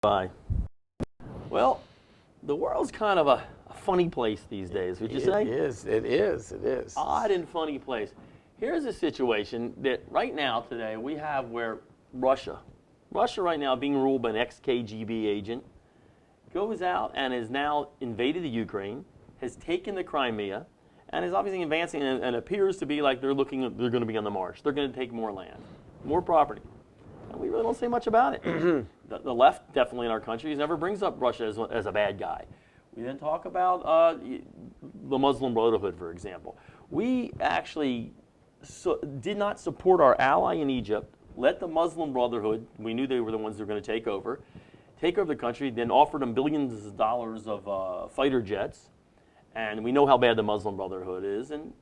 Bye. Well, the world's kind of a funny place these days, would you say? It is. Odd and funny place. Here's a situation that right now, today, we have where Russia right now being ruled by an ex-KGB agent, goes out and has now invaded the Ukraine, has taken the Crimea, and is obviously advancing and appears to be like they're going to be on the march. They're going to take more land, more property. And we really don't say much about it. The left, definitely in our country, never brings up Russia as a bad guy. We then talk about the Muslim Brotherhood, for example. We actually did not support our ally in Egypt, let the Muslim Brotherhood, we knew they were the ones who were going to take over the country, then offered them billions of dollars of fighter jets. And we know how bad the Muslim Brotherhood is, and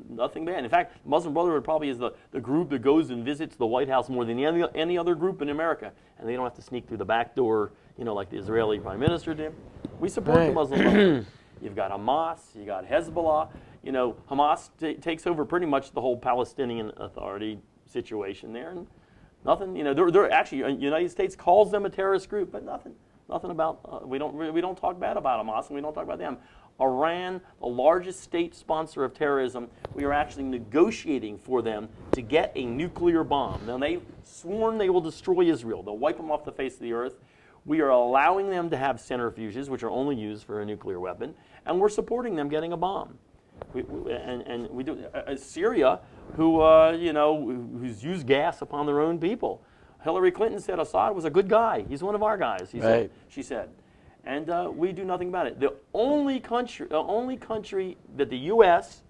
nothing bad. In fact, the Muslim Brotherhood probably is the group that goes and visits the White House more than any other group in America, and they don't have to sneak through the back door, like the Israeli Prime Minister did. We support the Muslim Brotherhood. You've got Hamas, you got Hezbollah. Hamas takes over pretty much the whole Palestinian Authority situation there, and nothing. They're actually, the United States calls them a terrorist group, but nothing about. We don't talk bad about Hamas, and we don't talk about them. Iran, the largest state sponsor of terrorism, we are actually negotiating for them to get a nuclear bomb. Now, they've sworn they will destroy Israel. They'll wipe them off the face of the earth. We are allowing them to have centrifuges, which are only used for a nuclear weapon, and we're supporting them getting a bomb. We do Syria, who's used gas upon their own people. Hillary Clinton said Assad was a good guy. He's one of our guys. She said. And we do nothing about it. The only country that the U.S.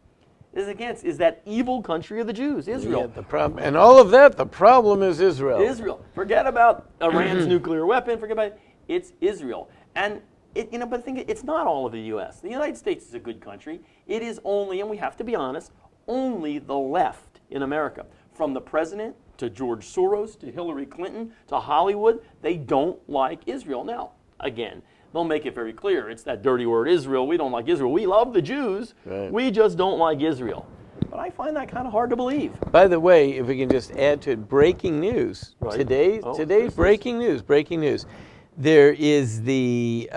is against is that evil country of the Jews, Israel. Yeah, the problem, and all of that, the problem is Israel. Israel. Forget about Iran's nuclear weapon. Forget about it. It's Israel. And but think it's not all of the U.S. The United States is a good country. It is only, and we have to be honest, only the left in America, from the president to George Soros to Hillary Clinton to Hollywood, they don't like Israel. Now, again, they'll make it very clear. It's that dirty word, Israel. We don't like Israel. We love the Jews. Right. We just don't like Israel. But I find that kind of hard to believe. By the way, if we can just add to it, breaking news. Right. Today's breaking news. There is the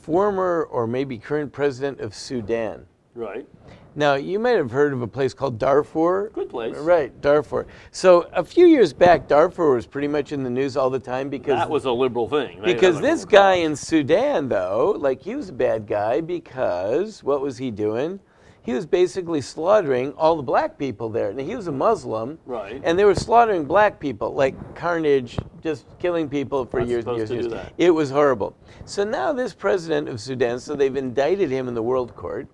former or maybe current president of Sudan. Right. Now, you might have heard of a place called Darfur. Good place. Right, Darfur. So a few years back, Darfur was pretty much in the news all the time because... That was a liberal thing. Because this guy in Sudan, though, he was a bad guy because what was he doing? He was basically slaughtering all the black people there. Now, he was a Muslim. Right. And they were slaughtering black people, like carnage, just killing people for years and years and years. It was horrible. So now this president of Sudan, so they've indicted him in the World Court.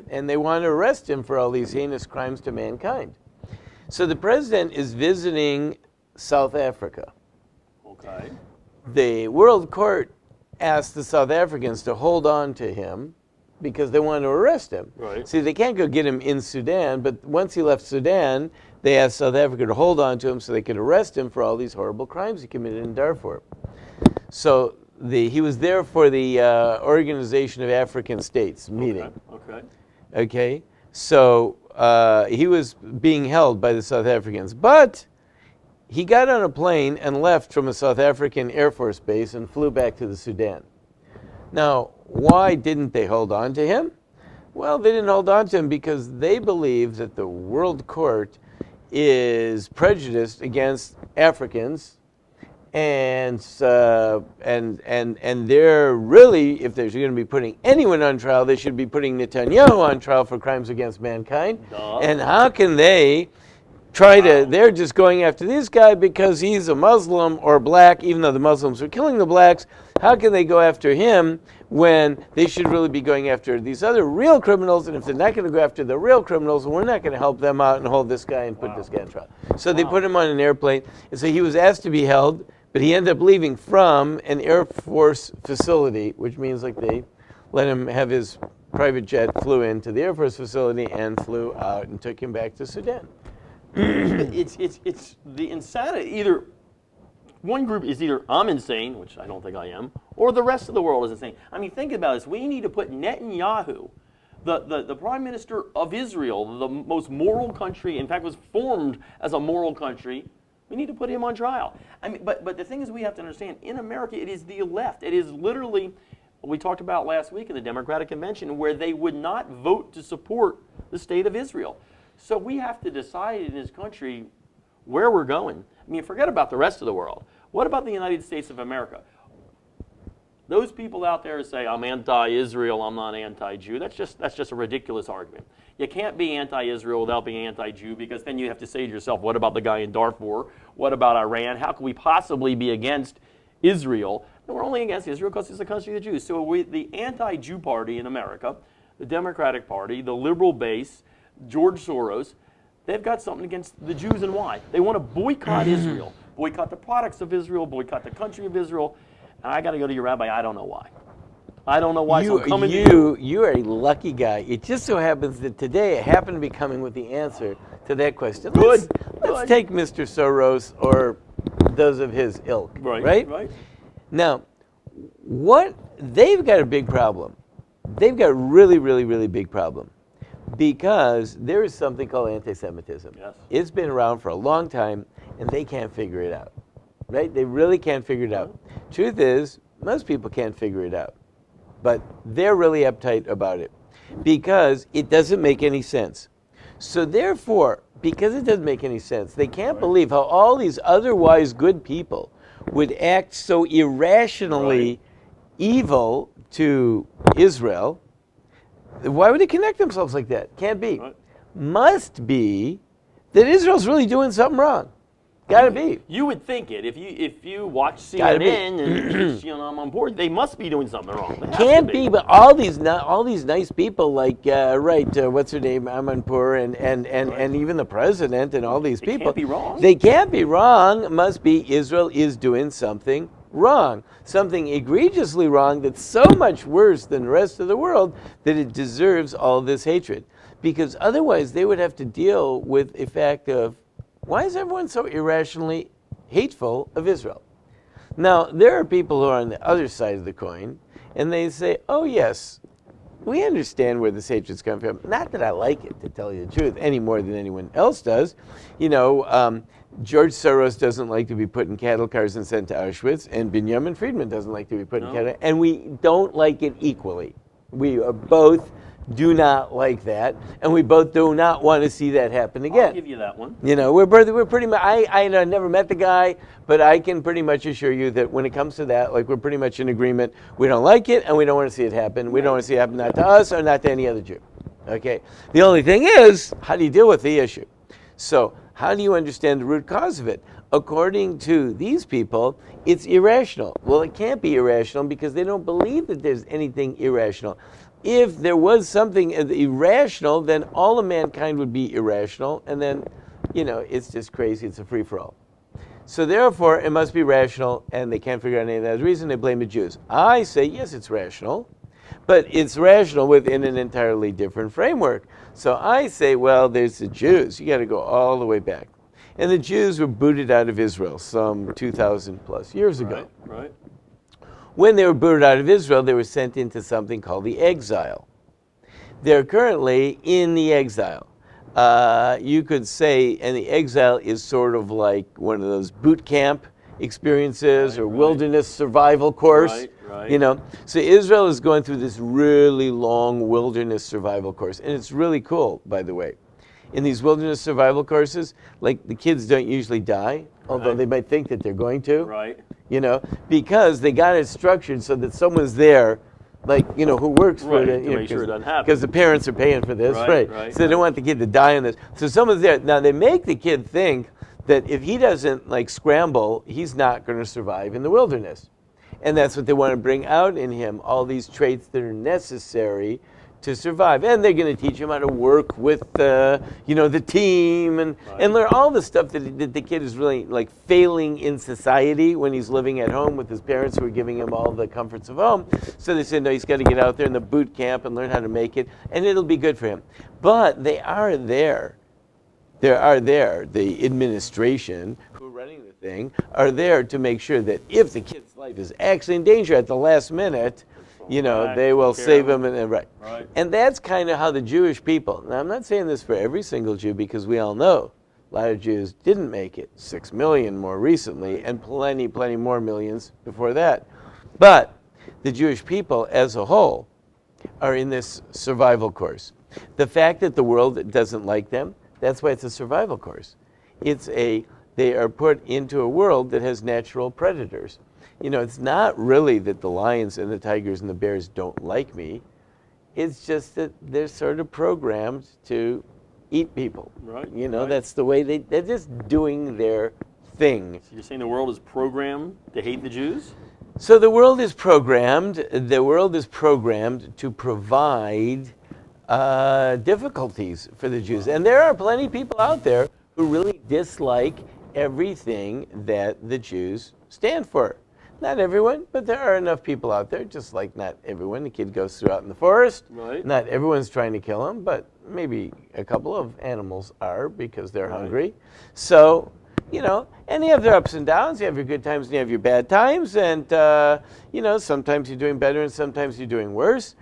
And they want to arrest him for all these heinous crimes to mankind. So the president is visiting South Africa. Okay. The World Court asked the South Africans to hold on to him because they want to arrest him. Right. See, they can't go get him in Sudan, but once he left Sudan, they asked South Africa to hold on to him so they could arrest him for all these horrible crimes he committed in Darfur. So he was there for the Organization of African States meeting. Okay, so he was being held by the South Africans, but he got on a plane and left from a South African Air Force base and flew back to the Sudan. Now, why didn't they hold on to him? Well, they didn't hold on to him because they believe that the World Court is prejudiced against Africans. And they're really, if they're going to be putting anyone on trial, they should be putting Netanyahu on trial for crimes against mankind. And how can they they're just going after this guy because he's a Muslim or black, even though the Muslims are killing the blacks. How can they go after him when they should really be going after these other real criminals? And if they're not going to go after the real criminals, we're not going to help them out and hold this guy and put this guy in trial. So they put him on an airplane. And so he was asked to be held. But he ended up leaving from an Air Force facility, which means they let him have his private jet, flew into the Air Force facility and flew out and took him back to Sudan. It's the insanity. Either one group is either I'm insane, which I don't think I am, or the rest of the world is insane. I mean, think about this. We need to put Netanyahu, the prime minister of Israel, the most moral country, in fact was formed as a moral country, We need to put him on trial. I mean, but the thing is, we have to understand, in America, it is the left. It is literally what we talked about last week in the Democratic Convention, where they would not vote to support the state of Israel. So we have to decide in this country where we're going. I mean, forget about the rest of the world. What about the United States of America? Those people out there who say, I'm anti-Israel, I'm not anti-Jew, that's just a ridiculous argument. You can't be anti-Israel without being anti-Jew, because then you have to say to yourself, what about the guy in Darfur? What about Iran? How can we possibly be against Israel? And we're only against Israel because it's the country of the Jews. So the anti-Jew party in America, the Democratic Party, the liberal base, George Soros, they've got something against the Jews. And why? They want to boycott Israel, boycott the products of Israel, boycott the country of Israel. And I got to go to your rabbi. I don't know why. I don't know why. So I'm coming to you. You are a lucky guy. It just so happens that today I happen to be coming with the answer to that question. Let's take Mr. Soros or those of his ilk. Right? Now, they've got a big problem. They've got a really, really, really big problem. Because there is something called anti-Semitism. Yes. It's been around for a long time, and they can't figure it out. Right? They really can't figure it out. Truth is, most people can't figure it out. But they're really uptight about it because it doesn't make any sense. So therefore, because it doesn't make any sense, they can't believe how all these otherwise good people would act so irrationally evil to Israel. Why would they connect themselves like that? Can't be. Must be that Israel's really doing something wrong. Gotta be. You would think it. If you watch CNN and I'm on board, they must be doing something wrong. Can't be, but all these nice people like what's her name, Amanpour, and even the president and all these people. They can't be wrong. They can't be wrong. Must be Israel is doing something wrong, something egregiously wrong that's so much worse than the rest of the world that it deserves all this hatred. Because otherwise, they would have to deal with a fact of, why is everyone so irrationally hateful of Israel? Now, there are people who are on the other side of the coin, and they say, oh, yes, we understand where this hatred's coming from. Not that I like it, to tell you the truth, any more than anyone else does. George Soros doesn't like to be put in cattle cars and sent to Auschwitz, and Benjamin Friedman doesn't like to be put in cattle, and we don't like it equally. We both do not like that, and we both do not want to see that happen again. I'll give you that one. We're pretty much. I never met the guy, but I can pretty much assure you that when it comes to that, we're pretty much in agreement. We don't like it, and we don't want to see it happen. We don't want to see it happen not to us or not to any other Jew. Okay. The only thing is, how do you deal with the issue? So, how do you understand the root cause of it? According to these people, it's irrational. Well, it can't be irrational because they don't believe that there's anything irrational. If there was something irrational, then all of mankind would be irrational, and then, it's just crazy. It's a free-for-all. So therefore, it must be rational, and they can't figure out any of that reason. They blame the Jews. I say, yes, it's rational, but it's rational within an entirely different framework. So I say, well, there's the Jews. You got to go all the way back. And the Jews were booted out of Israel some 2,000 plus years ago. Right. When they were booted out of Israel, they were sent into something called the exile. They're currently in the exile. You could say, and the exile is sort of like one of those boot camp experiences or wilderness survival course. Right. So Israel is going through this really long wilderness survival course, and it's really cool, by the way. In these wilderness survival courses, like the kids don't usually die, although they might think that they're going to. Right. Because they got it structured so that someone's there, who works for it. To make sure it doesn't happen. Because the parents are paying for this, right? So they don't want the kid to die on this. So someone's there. Now they make the kid think that if he doesn't scramble, he's not going to survive in the wilderness. And that's what they want to bring out in him, all these traits that are necessary to survive. And they're going to teach him how to work with the team and learn all the stuff that the kid is really failing in society when he's living at home with his parents who are giving him all the comforts of home. So they said, no, he's got to get out there in the boot camp and learn how to make it, and it'll be good for him. But they are there. The administration who are running the thing are there to make sure that if the kid's life is actually in danger at the last minute, they will save him. And that's kind of how the Jewish people, now I'm not saying this for every single Jew because we all know A lot of Jews didn't make it. 6 million more recently, and plenty more millions before that. But the Jewish people as a whole are in this survival course. The fact that the world doesn't like them, that's why it's a survival course. They are put into a world that has natural predators. It's not really that the lions and the tigers and the bears don't like me. It's just that they're sort of programmed to eat people. Right. Right. That's the way they're just doing their thing. So you're saying the world is programmed to hate the Jews? So the world is programmed to provide difficulties for the Jews. And there are plenty of people out there who really dislike everything that the Jews stand for. Not everyone, but there are enough people out there, just like not everyone. The kid goes through out in the forest. Right. Not everyone's trying to kill him, but maybe a couple of animals are because they're hungry. So, and you have their ups and downs. You have your good times and you have your bad times. And, sometimes you're doing better and sometimes you're doing worse.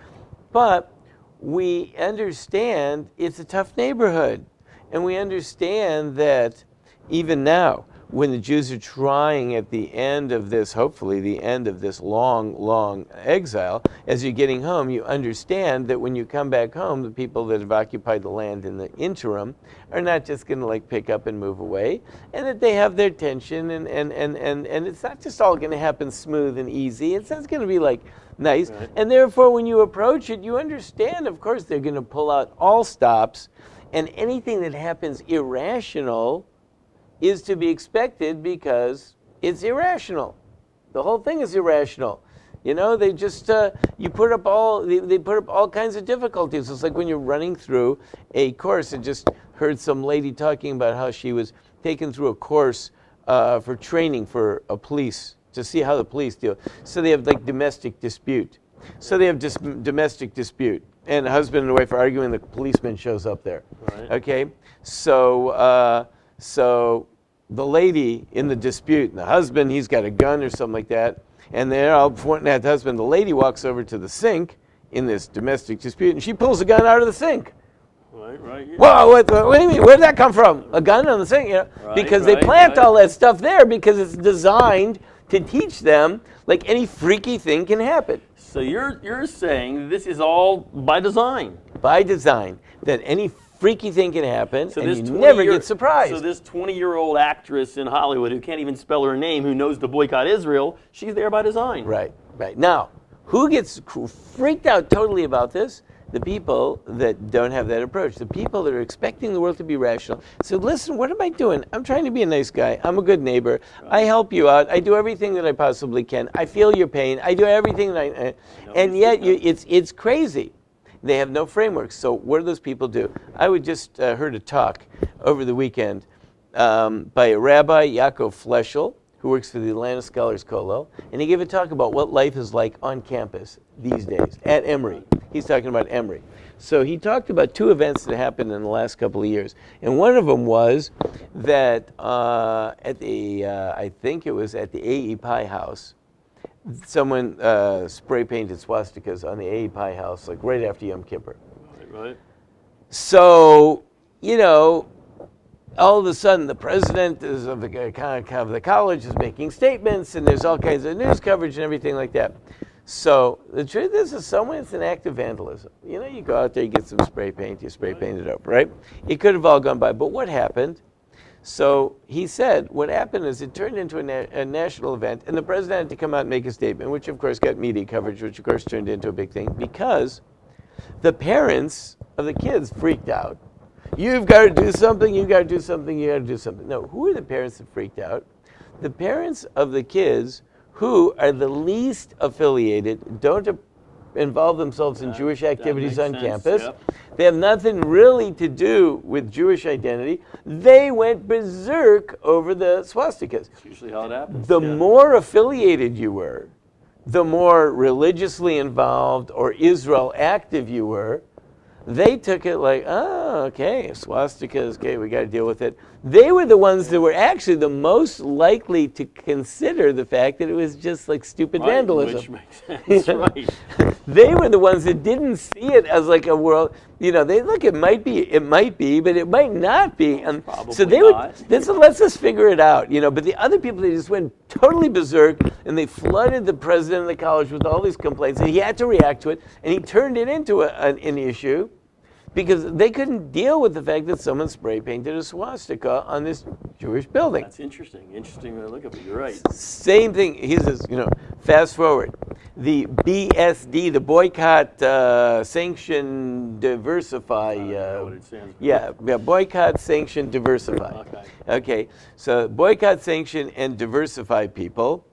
But we understand it's a tough neighborhood. And we understand that even now, when the Jews are trying at the end of this, hopefully the end of this long exile, as you're getting home, you understand that when you come back home, the people that have occupied the land in the interim are not just going to pick up and move away, and that they have their tension, and it's not just all going to happen smooth and easy. It's not going to be nice. Right. And therefore, when you approach it, you understand, of course, they're going to pull out all stops, and anything that happens irrational is to be expected because it's irrational. The whole thing is irrational. They just they put up all kinds of difficulties. It's like when you're running through a course. I just heard some lady talking about how she was taken through a course for training for a police to see how the police deal. So they have domestic dispute. Domestic dispute, and a husband and wife are arguing. The policeman shows up there. Right. Okay, so the lady in the dispute, and the husband, he's got a gun or something like that, and they're all pointing at the husband. The lady walks over to the sink in this domestic dispute, and she pulls a gun out of the sink. Right. Yeah. Whoa, what do you mean? Where did that come from? A gun on the sink? Because they plant all that stuff there because it's designed to teach them any freaky thing can happen. So you're saying this is all by design? By design, that any freaky thing can happen, and you never get surprised. So this 20-year-old actress in Hollywood who can't even spell her name, who knows to boycott Israel, she's there by design. Right. Now, who gets freaked out totally about this? The people that don't have that approach. The people that are expecting the world to be rational. So listen, what am I doing? I'm trying to be a nice guy. I'm a good neighbor. I help you out. I do everything that I possibly can. I feel your pain. I do everything that and yet it's crazy. They have no framework. So what do those people do? I just heard a talk over the weekend by a Rabbi, Yaakov Fleschel, who works for the Atlanta Scholars Kollel, and he gave a talk about what life is like on campus these days at Emory. He's talking about Emory. So he talked about two events that happened in the last couple of years, and one of them was that at the I think it was at the A.E. Pie House, someone spray painted swastikas on the A.E. Pie House right after Yom Kippur. Right. So all of a sudden, the president of the college is making statements, and there's all kinds of news coverage and everything like that. So the truth is, in some way, it's an act of vandalism. You go out there, you get some spray paint, you spray paint it up, right? It could have all gone by, but what happened? So he said, what happened is it turned into a national event, and the president had to come out and make a statement, which of course got media coverage, which of course turned into a big thing, because the parents of the kids freaked out. You've got to do something, you've got to do something, you've got to do something. No, who are the parents that freaked out? The parents of the kids who are the least affiliated, don't involve themselves in Jewish activities on campus. Yep. They have nothing really to do with Jewish identity. They went berserk over the swastikas. That's usually how it happens. The more affiliated you were, the more religiously involved or Israel active you were, they took it okay, swastikas, okay, we got to deal with it. They were the ones that were actually the most likely to consider the fact that it was just stupid vandalism. Which makes sense, right. they were the ones that didn't see it as like a world. You know, they look, it might be, but it might not be. And so they not. let's just figure it out, you know. But the other people, they just went totally berserk, and they flooded the president of the college with all these complaints, and he had to react to it, and he turned it into an issue, because they couldn't deal with the fact that someone spray painted a swastika on this Jewish building. That's interesting. Interesting way to look at it. You're right. Same thing. He says, you know, fast forward. The BSD, the Boycott, Sanction, Diversify. I don't know what it stands for. Yeah, Boycott, Sanction, Diversify. Okay. So boycott, sanction, and diversify people,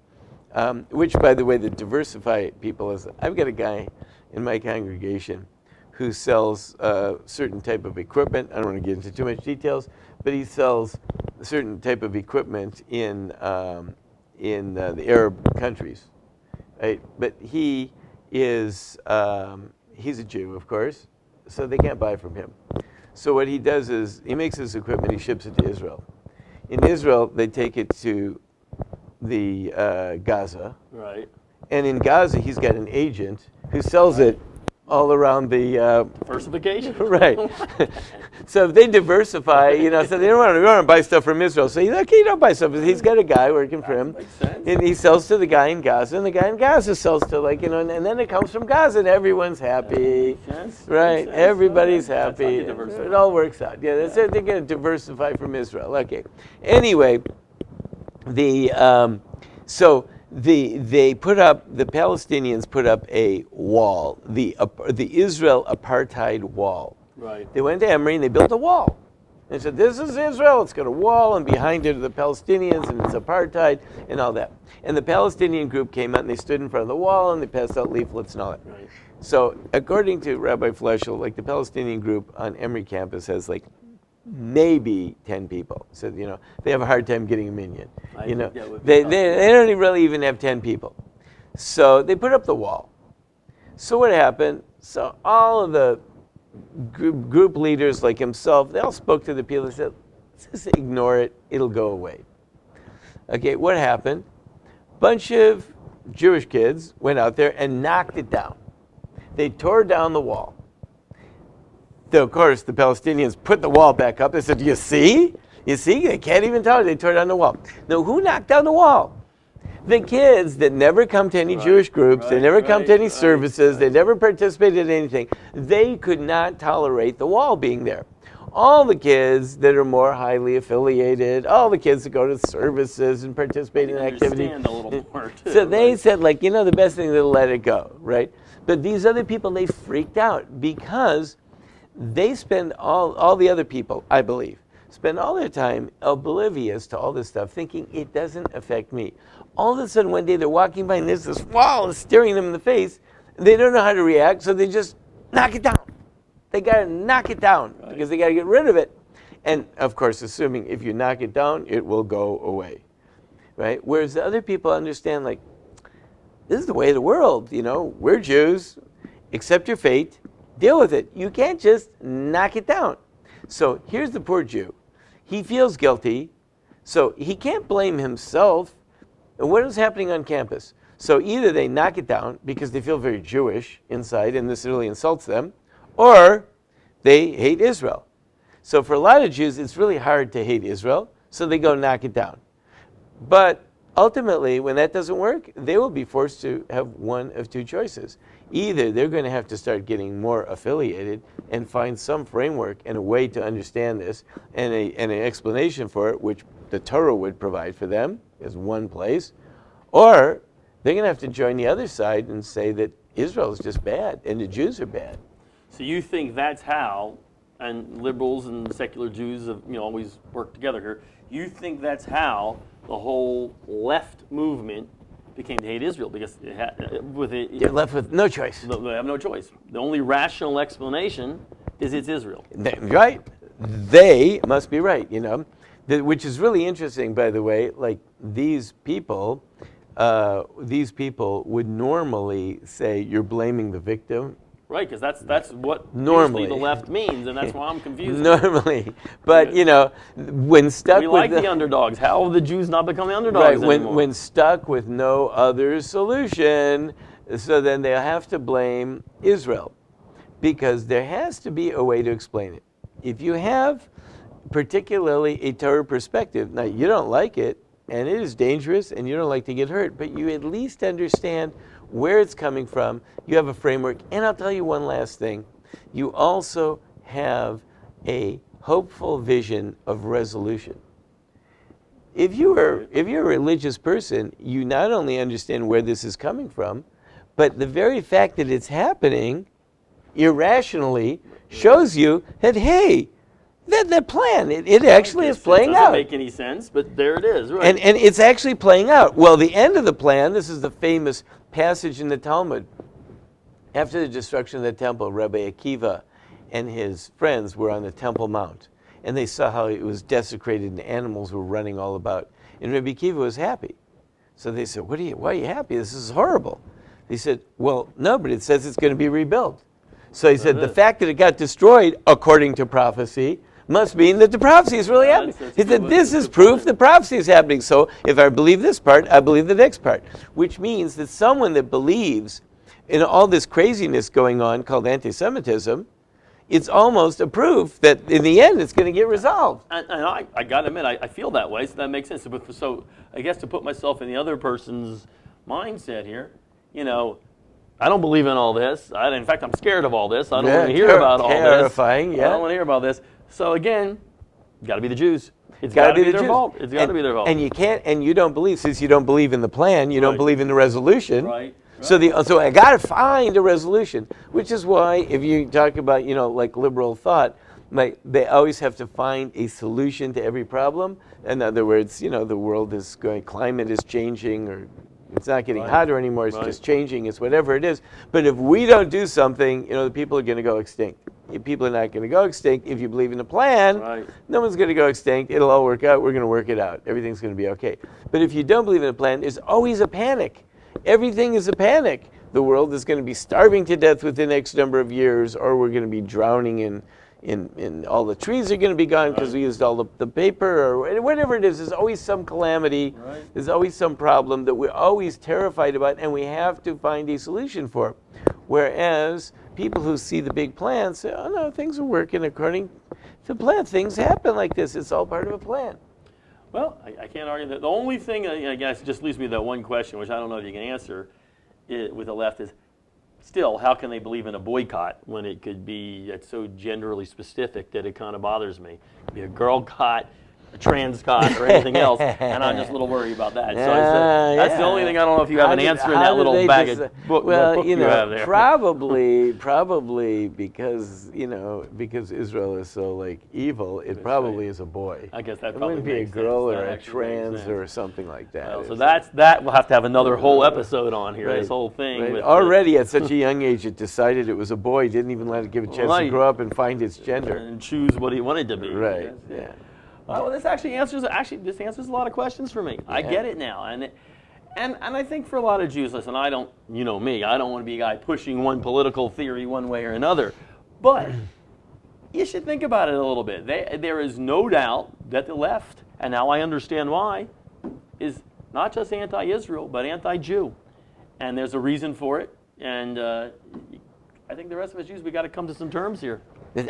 which, by the way, the diversify people is, I've got a guy in my congregation who sells a certain type of equipment. I don't want to get into too much details, but he sells a certain type of equipment in the Arab countries, right? But he is he's a Jew, of course, so they can't buy from him. So what he does is he makes this equipment, he ships it to Israel. In Israel, they take it to the Gaza, Right. and in Gaza, he's got an agent who sells it all around the Diversification. right. So if they diversify, you know, so they don't want to buy stuff from Israel. So he's like, okay, you don't buy stuff. He's got a guy working for him, Makes sense. and he sells to the guy in Gaza, and the guy in Gaza sells to, like, you know, and then it comes from Gaza, and everyone's happy, Makes sense. right? Makes sense. Everybody's That's how happy. you diversify. It all works out. Yeah, that's it. They're going to diversify from Israel. Okay. Anyway, the Palestinians put up a wall, the Israel apartheid wall. Right. They went to Emory and they built a wall. They said, this is Israel, it's got a wall, and behind it are the Palestinians, and it's apartheid, and all that. And the Palestinian group came out and they stood in front of the wall and they passed out leaflets and all that. Right. So according to Rabbi Fleschel, like, the Palestinian group on Emory campus has like maybe 10 people. So, you know, they have a hard time getting a minyan. I You know, think that would be they tough. don't really even have 10 people. So they put up the wall. So what happened? So all of the group leaders like himself, they all spoke to the people and said, just ignore it, it'll go away. Okay, what happened? Bunch of Jewish kids went out there and knocked it down. They tore down the wall. So, of course, the Palestinians put the wall back up. They said, you see? You see? They can't even tell. They tore down the wall. Now, who knocked down the wall? The kids that never come to any Jewish groups, they never come to any services, they never participated in anything. They could not tolerate the wall being there. All the kids that are more highly affiliated, all the kids that go to services and participate in activities. Understand a little more, too. So they said, like, you know, the best thing is to let it go, right? But these other people, they freaked out because they spend all the other people, I believe, spend all their time oblivious to all this stuff, thinking it doesn't affect me. All of a sudden, one day they're walking by and there's this wall staring them in the face. They don't know how to react, so they just knock it down. They got to knock it down because they got to get rid of it. And of course, assuming if you knock it down, it will go away, right? Whereas the other people understand, like, this is the way of the world. You know, we're Jews. Accept your fate. Deal with it. You can't just knock it down. So here's the poor Jew. He feels guilty, so he can't blame himself. And what is happening on campus? So either they knock it down because they feel very Jewish inside and this really insults them, or they hate Israel. So for a lot of Jews, it's really hard to hate Israel, so they go knock it down. But ultimately, when that doesn't work, they will be forced to have one of two choices. Either they're going to have to start getting more affiliated and find some framework and a way to understand this and an explanation for it, which the Torah would provide for them as one place, or they're going to have to join the other side and say that Israel is just bad and the Jews are bad. So you think that's how, and liberals and secular Jews have, you know, always worked together here, you think that's how the whole left movement became to hate Israel, because They're left with no choice. They have no choice. The only rational explanation is it's Israel. Right? They must be right, you know. Which is really interesting, by the way. Like, these people would normally say you're blaming the victim. Right, because that's what Normally usually the left means, and that's why I'm confused. Normally, but you know, when stuck we with like the underdogs. How have the Jews not become the underdogs right, anymore? when stuck with no other solution, So then they'll have to blame Israel, because there has to be a way to explain it. If you have particularly a Torah perspective, now you don't like it, and it is dangerous, and you don't like to get hurt, but you at least understand where it's coming from. You have a framework. And I'll tell you one last thing. You also have a hopeful vision of resolution. If you're a religious person, you not only understand where this is coming from, but the very fact that it's happening irrationally shows you that, hey, that plan, it actually is playing out. It doesn't make any sense, but there it is. Right. And it's actually playing out. Well, the end of the plan, this is the famous passage in the Talmud. After the destruction of the temple, Rabbi Akiva and his friends were on the Temple Mount, and they saw how it was desecrated and animals were running all about. And Rabbi Akiva was happy. So they said, why are you happy? This is horrible. He said, well, no, but it says it's going to be rebuilt. So he said, the fact that it got destroyed, according to prophecy, must mean that the prophecy is really happening. He said, this is proof the prophecy is happening. So if I believe this part, I believe the next part. Which means that someone that believes in all this craziness going on called anti-Semitism, it's almost a proof that in the end it's going to get resolved. And I got to admit, I feel that way, so that makes sense. So I guess to put myself in the other person's mindset here, you know, I don't believe in all this. In fact, I'm scared of all this. I don't want to hear about all this. Terrifying, yeah. I don't want to hear about this. So again, got to be the Jews. It's got to be their fault. It's got to be their fault. And you can't, and you don't believe, since you don't believe in the plan, you don't believe in the resolution. Right. So I got to find a resolution, which is why if you talk about, like liberal thought, they always have to find a solution to every problem. In other words, the world is going, climate is changing, or it's not getting hotter anymore, it's just changing, it's whatever it is. But if we don't do something, the people are going to go extinct. People are not going to go extinct. If you believe in the plan, no one's going to go extinct. It'll all work out. We're going to work it out. Everything's going to be okay. But if you don't believe in the plan, there's always a panic. Everything is a panic. The world is going to be starving to death within the next number of years, or we're going to be drowning in all the trees are going to be gone because we used all the paper, or whatever it is. There's always some calamity. There's always some problem that we're always terrified about, and we have to find a solution for. Whereas people who see the big plan say, oh no, things are working according to the plan. Things happen like this. It's all part of a plan. Well, I can't argue that. The only thing, I guess, just leaves me that one question, which I don't know if you can answer with the left, is still, how can they believe in a boycott when it could be so genderly specific that it kind of bothers me? It could be a girl cot, a trans cot, or anything else, and I'm just a little worried about that. So that's the only thing. I don't know if you have an answer in that little bag of book, book you have there. Probably because Israel is so evil, it probably is a boy. I guess that it probably wouldn't be a girl or a trans sense. Or something like that. Well, so that we'll have to have another whole episode on here. This whole thing. Right. With already at such a young age, it decided it was a boy. Didn't even let it give a chance to grow up and find its gender and choose what he wanted to be. Right. Yeah. Well, this answers a lot of questions for me. I get it now, and I think for a lot of Jews, listen, I don't, me, I don't want to be a guy pushing one political theory one way or another, but you should think about it a little bit. There is no doubt that the left, and now I understand why, is not just anti-Israel, but anti-Jew, and there's a reason for it, and I think the rest of us Jews, we got to come to some terms here.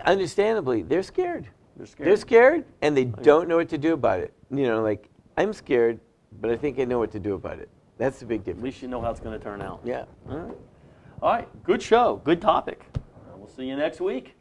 Understandably, they're scared. They're scared, and they don't know what to do about it. I'm scared, but I think I know what to do about it. That's the big difference. At least you know how it's going to turn out. Yeah. All right. Good show. Good topic. We'll see you next week.